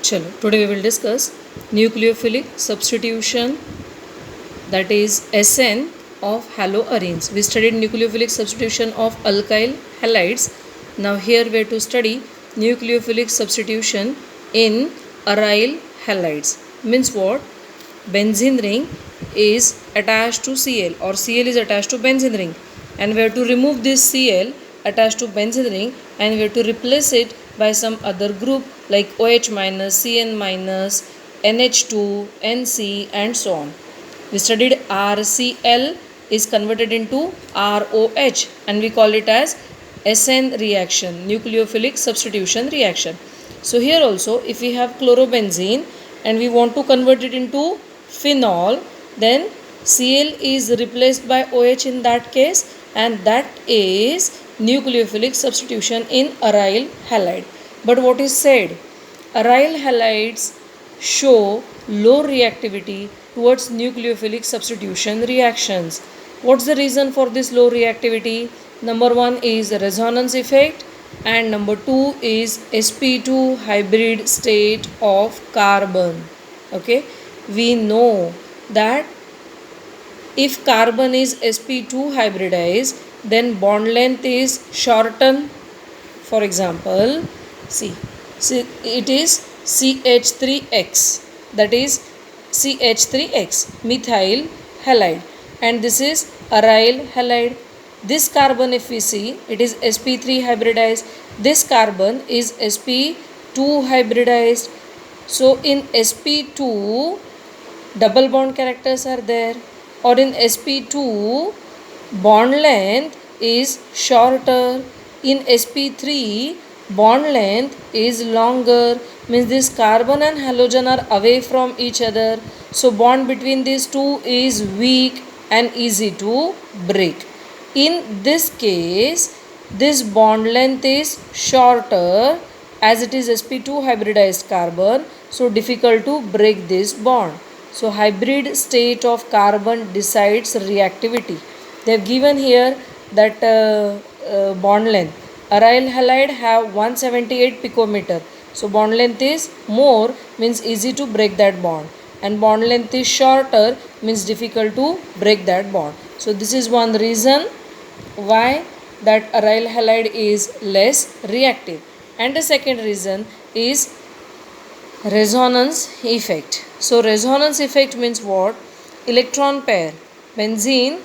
Chalo, today we will discuss nucleophilic substitution, that is SN of haloarenes. We studied nucleophilic substitution of alkyl halides. Now here we are to study nucleophilic substitution in aryl halides. Means what? Benzene ring is attached to Cl or Cl is attached to benzene ring, and we have to remove this Cl attached to benzene ring and we have to replace it by some other group like OH minus, Cn minus, NH2, Nc and so on. We studied RCl is converted into ROH and we call it as SN reaction, nucleophilic substitution reaction. So here also if we have chlorobenzene and we want to convert it into phenol, then Cl is replaced by OH in that case, and that is nucleophilic substitution in aryl halide. But what is said? Aryl halides show low reactivity towards nucleophilic substitution reactions. What's the reason for this low reactivity? Number one is the resonance effect, and number two is sp2 hybrid state of carbon. Okay, we know that if carbon is sp2 hybridized, then bond length is shortened. For example, see it is CH3X, that is CH3X, methyl halide, and this is aryl halide. This carbon, if we see, it is sp3 hybridized. This carbon is sp2 hybridized. So in sp2 double bond characters are there, or in sp2 bond length is shorter. In sp3 bond length is longer, means this carbon and halogen are away from each other, so bond between these two is weak and easy to break. In this case, this bond length is shorter as it is sp2 hybridized carbon, so difficult to break this bond. So hybrid state of carbon decides reactivity. They have given here that bond length. Aryl halide have 178 picometer. So bond length is more, means easy to break that bond, and bond length is shorter, means difficult to break that bond. So this is one reason why that aryl halide is less reactive. And the second reason is resonance effect. So resonance effect means what? Electron pair. Benzene,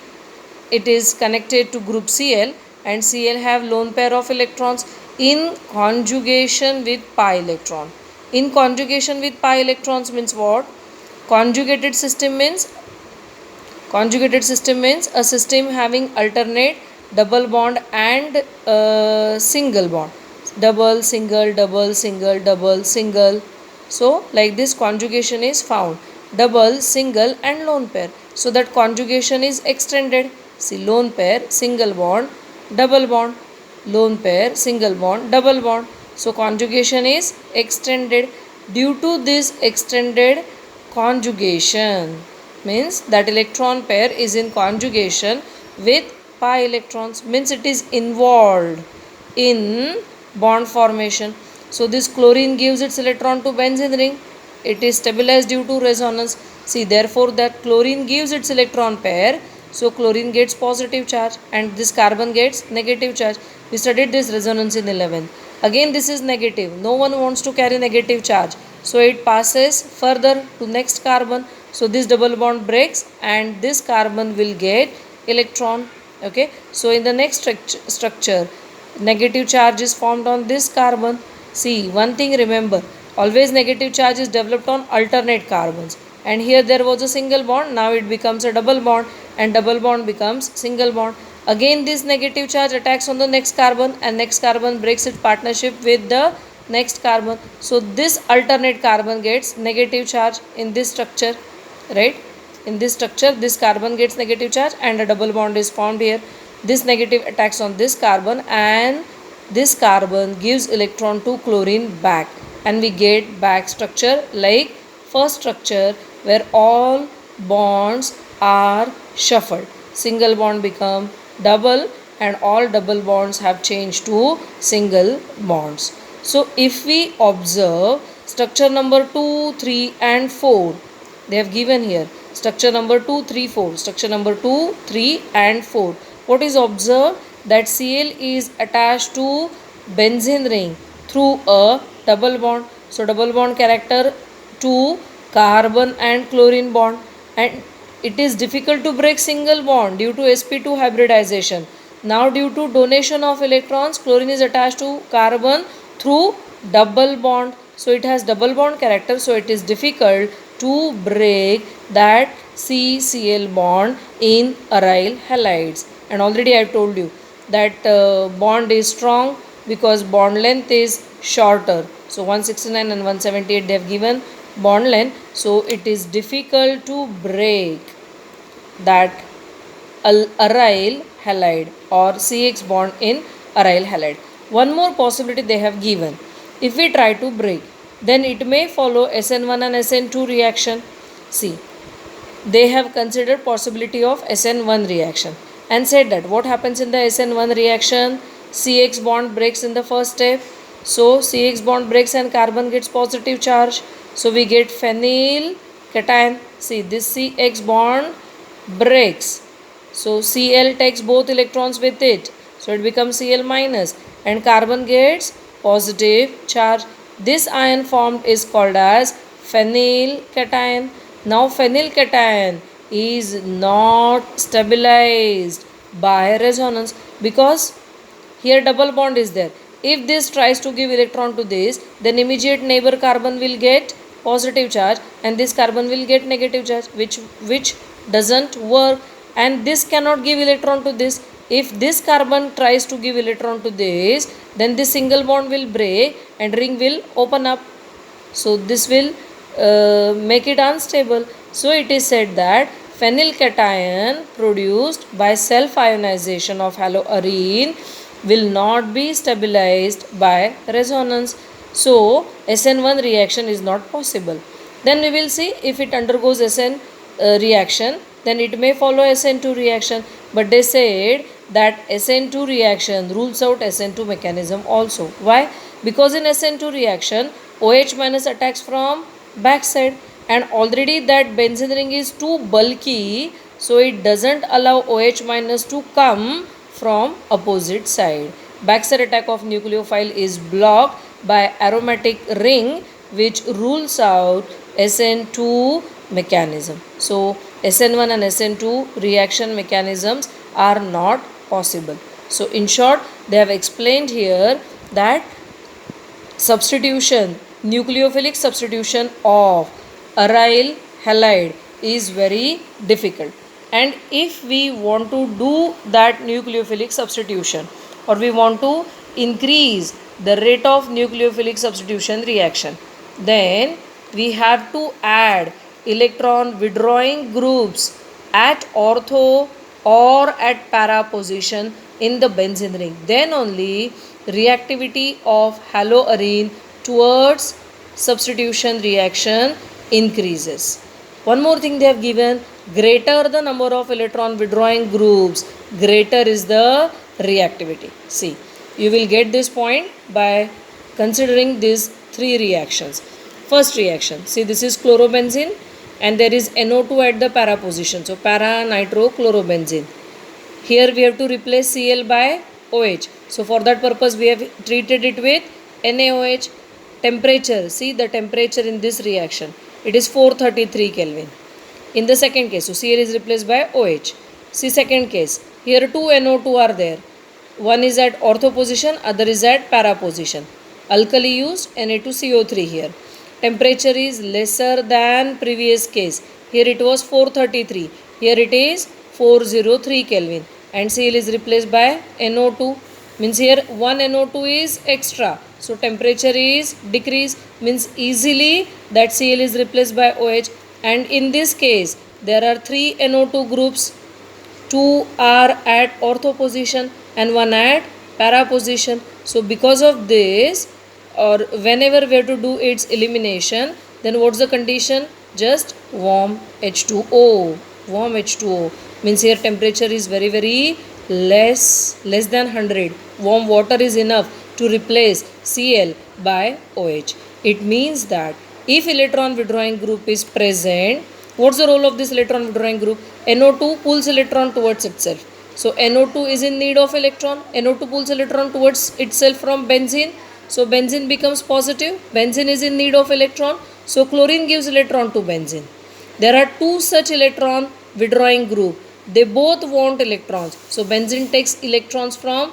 it is connected to group Cl, and Cl have lone pair of electrons in conjugation with pi electron. In conjugation with pi electrons means what? Conjugated system means a system having alternate double bond and single bond. Double, single, double, single, double, single. So like this conjugation is found. Double, single and lone pair. So that conjugation is extended. See, lone pair, single bond, double bond, lone pair, single bond, double bond. So conjugation is extended. Due to this extended conjugation, means that electron pair is in conjugation with pi electrons, means it is involved in bond formation. So this chlorine gives its electron to benzene ring. It is stabilized due to resonance. See, therefore that chlorine gives its electron pair, so chlorine gets positive charge and this carbon gets negative charge. We studied this resonance in 11th. Again this is negative. No one wants to carry negative charge, so it passes further to next carbon. So this double bond breaks and this carbon will get electron. Okay, so in the next structure, negative charge is formed on this carbon. See, one thing remember, always negative charge is developed on alternate carbons, and here there was a single bond, now it becomes a double bond, and double bond becomes single bond. Again this negative charge attacks on the next carbon, and next carbon breaks its partnership with the next carbon. So this alternate carbon gets negative charge in this structure, right? In this structure this carbon gets negative charge and a double bond is formed here. This negative attacks on this carbon and this carbon gives electron to chlorine back, and we get back structure like first structure where all bonds are shuffled. Single bond become double and all double bonds have changed to single bonds. So if we observe, structure number 2, 3 and 4. They have given here structure number 2, 3, 4. Structure number 2, 3 and 4. What is observed? That Cl is attached to benzene ring through a double bond. So double bond character to carbon and chlorine bond, and it is difficult to break single bond due to sp2 hybridization. Now due to donation of electrons, chlorine is attached to carbon through double bond. So it has double bond character, so it is difficult to break that CCl bond in aryl halides. And already I have told you that bond is strong because bond length is shorter. So 169 and 178 they have given bond length, so it is difficult to break that aryl halide or CX bond in aryl halide. One more possibility they have given. If we try to break, then it may follow SN1 and SN2 reaction. See, they have considered possibility of SN1 reaction and said that what happens in the SN1 reaction? CX bond breaks in the first step. So CX bond breaks and carbon gets positive charge. So we get phenyl cation. See, this CX bond breaks. So Cl takes both electrons with it. So it becomes Cl minus and carbon gets positive charge. This ion formed is called as phenyl cation. Now phenyl cation is not stabilized by resonance because here double bond is there. If this tries to give electron to this, then immediate neighbor carbon will get positive charge and this carbon will get negative charge, which doesn't work, and this cannot give electron to this. If this carbon tries to give electron to this, then this single bond will break and ring will open up. So this will make it unstable. So it is said that phenyl cation produced by self ionization of haloarene will not be stabilized by resonance. So SN1 reaction is not possible. Then we will see if it undergoes SN reaction, then it may follow SN2 reaction. But they said that SN2 reaction rules out SN2 mechanism also. Why? Because in SN2 reaction, OH minus attacks from backside, and already that benzene ring is too bulky, so it doesn't allow OH minus to come from opposite side. Backside attack of nucleophile is blocked by aromatic ring, which rules out SN2 mechanism. So SN1 and SN2 reaction mechanisms are not possible. So in short, they have explained here that substitution, nucleophilic substitution of aryl halide is very difficult. And if we want to do that nucleophilic substitution, or we want to increase the rate of nucleophilic substitution reaction, then we have to add electron withdrawing groups at ortho or at para position in the benzene ring. Then only reactivity of haloarene towards substitution reaction increases. One more thing they have given, greater the number of electron withdrawing groups, greater is the reactivity. See, you will get this point by considering these three reactions. First reaction, see, this is chlorobenzene and there is NO2 at the para position. So para nitrochlorobenzene. Here we have to replace Cl by OH. So for that purpose we have treated it with NaOH. Temperature, see the temperature in this reaction, it is 433 Kelvin. In the second case, so Cl is replaced by OH. See second case, here two NO2 are there. One is at ortho position, other is at para position. Alkali used, Na2CO3 here. Temperature is lesser than previous case. Here it was 433. Here it is 403 Kelvin. And Cl is replaced by NO2. Means here one NO2 is extra. So temperature is decreased. Means easily that Cl is replaced by OH. And in this case, there are three NO2 groups. Two are at ortho position and one at para position. So because of this, or whenever we have to do its elimination, then what's the condition? Just warm H2O. Warm H2O means here temperature is very less than 100. Warm water is enough to replace Cl by OH. It means that if electron withdrawing group is present, what's the role of this electron withdrawing group? NO2 pulls electron towards itself. So NO2 is in need of electron. NO2 pulls electron towards itself from benzene. So benzene becomes positive. Benzene is in need of electron. So chlorine gives electron to benzene. There are two such electron withdrawing group. They both want electrons. So benzene takes electrons from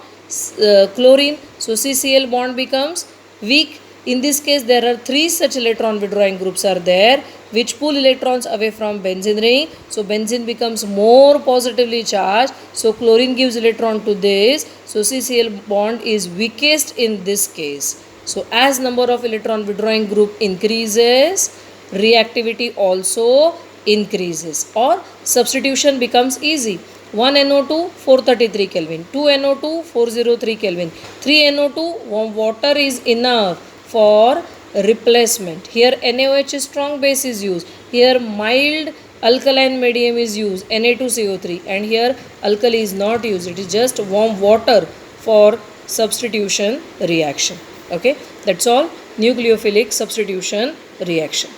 chlorine. So CCl bond becomes weak. In this case, there are three such electron withdrawing groups are there which pull electrons away from benzene ring. So benzene becomes more positively charged. So chlorine gives electron to this. So CCl bond is weakest in this case. So as number of electron withdrawing group increases, reactivity also increases or substitution becomes easy. 1 NO2 433 Kelvin, 2 NO2 403 Kelvin, 3 NO2 warm water is enough for replacement. Here NaOH is strong base is used. Here mild alkaline medium is used, Na2CO3, and here alkali is not used. It is just warm water for substitution reaction. Okay, that's all. Nucleophilic substitution reaction.